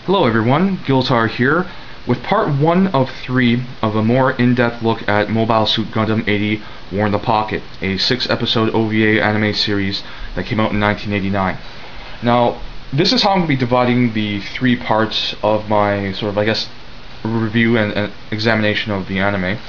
Hello everyone, Giltar here, with part 1 of 3 of a more in-depth look at Mobile Suit Gundam 80 War in the Pocket, a 6-episode OVA anime series that came out in 1989. Now, this is how I'm going to be dividing the 3 parts of my review and examination of the anime.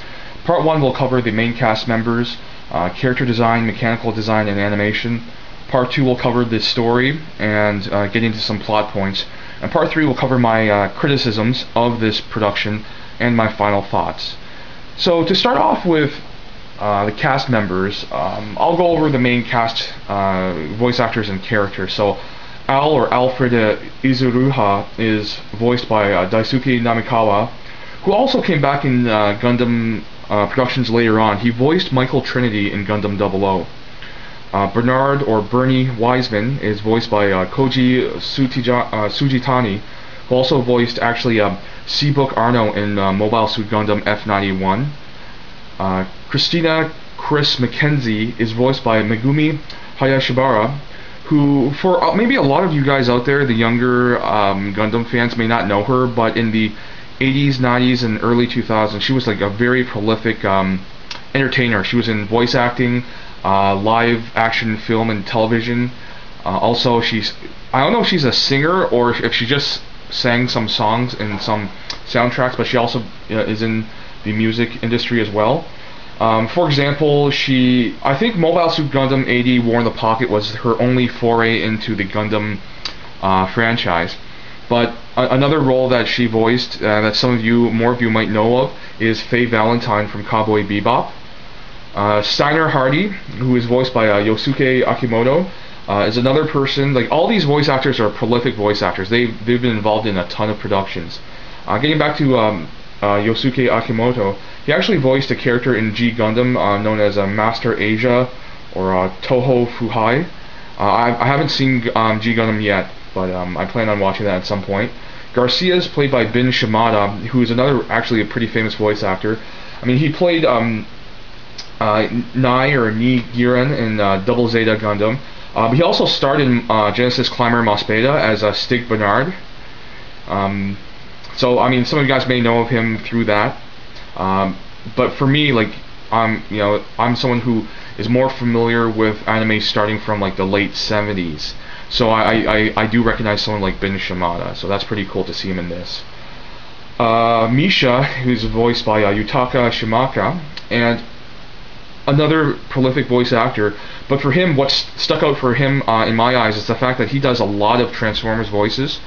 Part 1 will cover the main cast members, character design, mechanical design, and animation. Part 2 will cover the story and get into some plot points. And part 3 will cover my criticisms of this production and my final thoughts. So to start off with the cast members, I'll go over the main cast voice actors and characters. So Al, or Alfred Izuruha, is voiced by Daisuke Namikawa, who also came back in Gundam productions later on. He voiced Michael Trinity in Gundam 00. Bernard, or Bernie Wiseman, is voiced by Koji Sujitani, who also voiced Seabook Arno in Mobile Suit Gundam F91. Christina Chris McKenzie is voiced by Megumi Hayashibara, who, for maybe a lot of you guys out there, the younger Gundam fans, may not know her, but in the 80s, 90s, and early 2000s, she was like a very prolific entertainer. She was in voice acting, live action film and television. Also, I don't know if she's a singer or if she just sang some songs in some soundtracks, but she also is in the music industry as well. For example, I think Mobile Suit Gundam 80 War in the Pocket was her only foray into the Gundam franchise. But another role that she voiced that more of you might know of, is Faye Valentine from Cowboy Bebop. Steiner Hardy, who is voiced by Yosuke Akimoto, is another person. Like, all these voice actors are prolific voice actors. They've been involved in a ton of productions. Getting back to Yosuke Akimoto, he actually voiced a character in G Gundam known as Master Asia, or Toho Fuhai. I haven't seen G Gundam yet, but I plan on watching that at some point. Garcia is played by Bin Shimada, who is actually a pretty famous voice actor. I mean, he played Nai, or Ni Giran, in Double Zeta Gundam. But he also starred in Genesis Climber Mospeda as Stig Bernard. So, I mean, some of you guys may know of him through that. But for me, I'm someone who is more familiar with anime starting from like the late 70s. So I do recognize someone like Bin Shimada. So that's pretty cool to see him in this. Misha, who's voiced by Yutaka Shimaka, and another prolific voice actor. But for him, what's stuck out for him in my eyes is the fact that he does a lot of Transformers voices.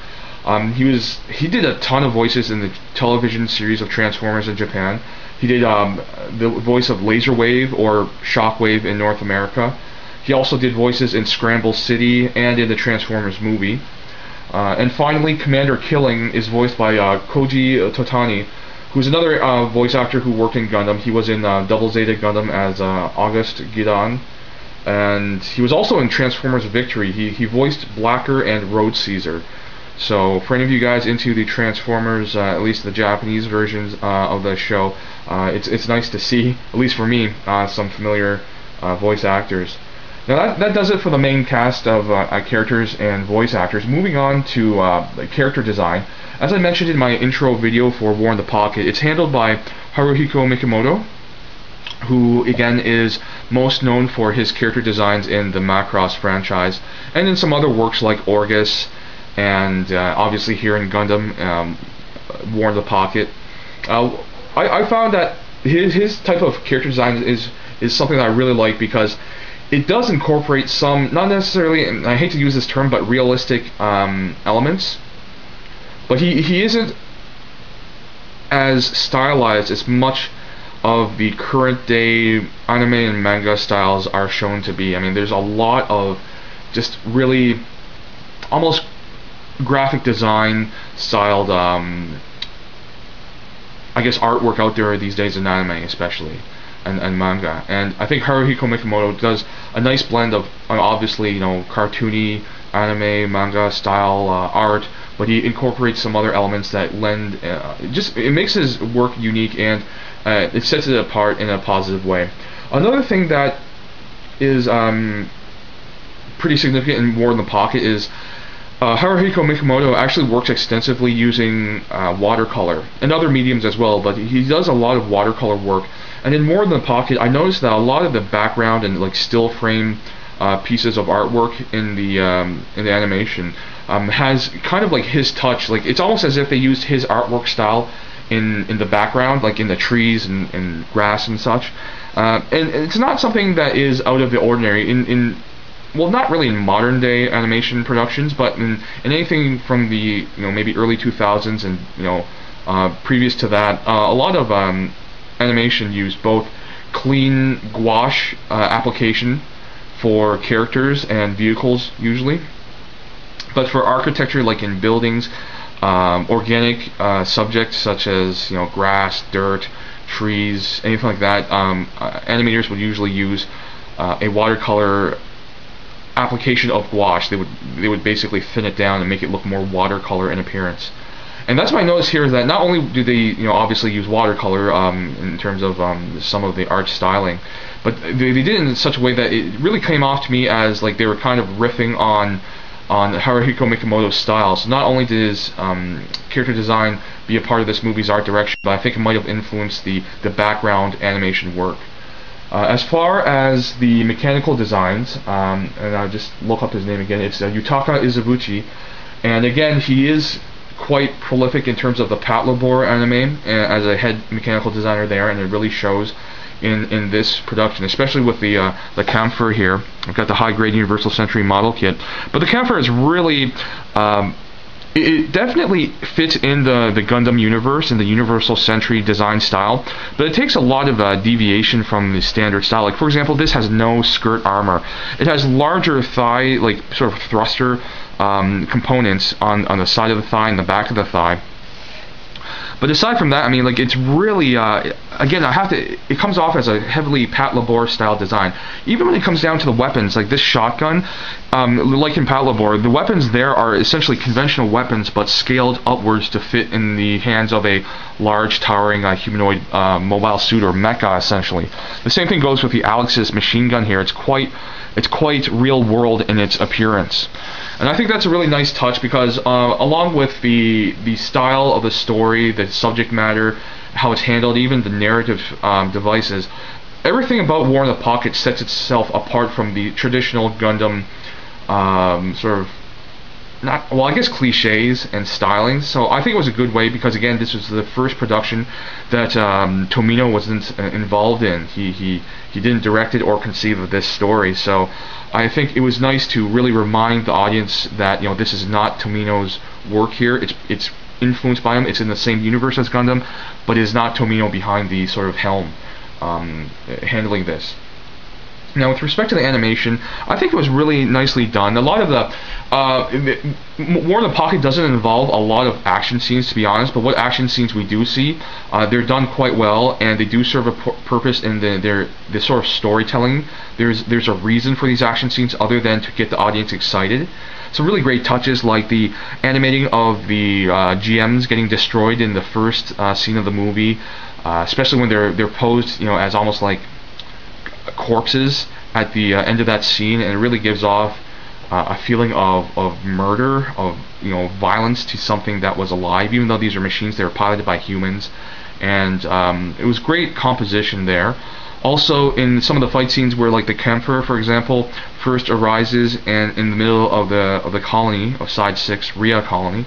He did a ton of voices in the television series of Transformers in Japan. He did the voice of Laserwave, or Shockwave, in North America. He also did voices in Scramble City and in the Transformers movie. And finally, Commander Killing is voiced by Koji Totani, who's another voice actor who worked in Gundam. He was in Double Zeta Gundam as August Gidan, and he was also in Transformers Victory. He voiced Blacker and Road Caesar. So for any of you guys into the Transformers, at least the Japanese versions of the show, it's nice to see, at least for me, some familiar voice actors. Now that does it for the main cast of characters and voice actors. Moving on to character design. As I mentioned in my intro video for War in the Pocket, it's handled by Haruhiko Mikimoto, who again is most known for his character designs in the Macross franchise, and in some other works like Orgus, and obviously here in Gundam, War in the Pocket. I found that his type of character design is something that I really like, because it does incorporate some, not necessarily, and I hate to use this term, but realistic elements. But he isn't as stylized as much of the current day anime and manga styles are shown to be. I mean, there's a lot of just really almost graphic design styled artwork out there these days in anime, especially, and manga. And I think Haruhiko Mikimoto does a nice blend of obviously cartoony anime manga style art, but he incorporates some other elements that lend it makes his work unique, and it sets it apart in a positive way. Another thing that is pretty significant in War in the Pocket is Haruhiko Mikimoto actually works extensively using watercolor and other mediums as well, but he does a lot of watercolor work. And in More Than the Pocket, I noticed that a lot of the background and like still frame pieces of artwork in the animation has kind of like his touch. Like it's almost as if they used his artwork style in the background, like in the trees and grass and such. And it's not something that is out of the ordinary in well, not really in modern day animation productions, but in anything from the maybe early 2000s and previous to that, a lot of animation used both clean gouache application for characters and vehicles usually, but for architecture like in buildings, organic subjects such as grass, dirt, trees, anything like that, animators would usually use a watercolor application of gouache. They would basically thin it down and make it look more watercolor in appearance. And that's what I noticed here, is that not only do they obviously use watercolor in terms of some of the art styling, but they did it in such a way that it really came off to me as like they were kind of riffing on Haruhiko Mikimoto's style. So not only did his character design be a part of this movie's art direction, but I think it might have influenced the background animation work. As far as the mechanical designs, and I'll just look up his name again, it's Yutaka Izubuchi, and again, he is quite prolific in terms of the Patlabor anime as a head mechanical designer there, and it really shows in this production, especially with the camphor here. I've got the high-grade Universal Century model kit, but the camphor is really it definitely fits in the Gundam universe and the Universal Century design style, but it takes a lot of deviation from the standard style. Like for example, this has no skirt armor. It has larger thigh, like sort of thruster components on the side of the thigh and the back of the thigh. But aside from that, I mean, like it's really again, it comes off as a heavily Patlabor style design. Even when it comes down to the weapons, like this shotgun, like in Patlabor, the weapons there are essentially conventional weapons, but scaled upwards to fit in the hands of a large, towering humanoid mobile suit or mecha, essentially. The same thing goes with the Alex's machine gun here. It's quite real world in its appearance. And I think that's a really nice touch because along with the style of the story, the subject matter, how it's handled, even the narrative devices, everything about War in the Pocket sets itself apart from the traditional Gundam sort of, I guess cliches and styling. So I think it was a good way because again, this was the first production that Tomino wasn't involved in. He didn't direct it or conceive of this story. So I think it was nice to really remind the audience that this is not Tomino's work here. It's influenced by him. It's in the same universe as Gundam, but it is not Tomino behind the sort of helm handling this. Now, with respect to the animation, I think it was really nicely done. A lot of the War in the Pocket doesn't involve a lot of action scenes, to be honest, but what action scenes we do see, they're done quite well, and they do serve a purpose in the sort of storytelling. There's a reason for these action scenes other than to get the audience excited. Some really great touches, like the animating of the GMs getting destroyed in the first scene of the movie, especially when they're posed, as almost like corpses at the end of that scene, and it really gives off a feeling of murder, of violence to something that was alive, even though these are machines. They were piloted by humans, and it was great composition there. Also, in some of the fight scenes where, like, the camphor, for example, first arises and in the middle of the colony of Side 6, Rhea colony,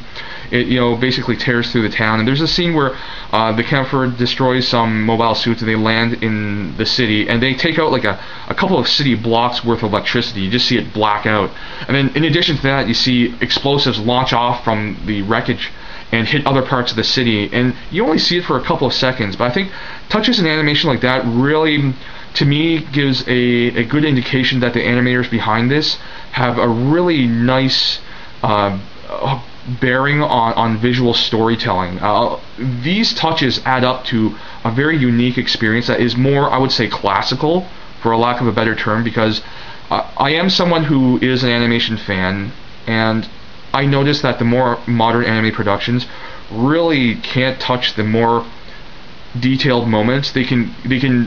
it basically tears through the town. And there's a scene where the camphor destroys some mobile suits and they land in the city, and they take out like a couple of city blocks worth of electricity. You just see it black out. And then in addition to that, you see explosives launch off from the wreckage and hit other parts of the city, and you only see it for a couple of seconds, but I think touches in animation like that really, to me, gives a good indication that the animators behind this have a really nice bearing on visual storytelling. These touches add up to a very unique experience that is more, I would say, classical, for a lack of a better term, because I am someone who is an animation fan, and I noticed that the more modern anime productions really can't touch the more detailed moments. They can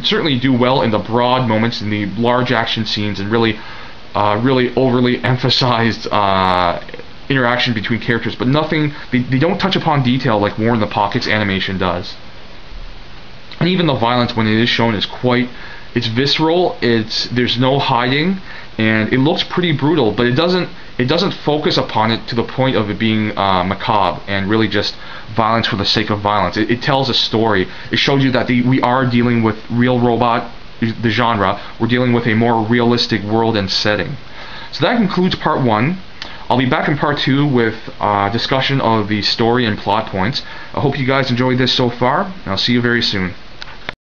certainly do well in the broad moments, in the large action scenes, and really overly emphasized interaction between characters, but nothing. They don't touch upon detail like War in the Pocket's animation does. And even the violence, when it is shown, is it's visceral. There's no hiding, and it looks pretty brutal, but it doesn't focus upon it to the point of it being macabre and really just violence for the sake of violence. It tells a story. It shows you that we are dealing with real robot, the genre. We're dealing with a more realistic world and setting. So that concludes part 1. I'll be back in part 2 with discussion of the story and plot points. I hope you guys enjoyed this so far, and I'll see you very soon.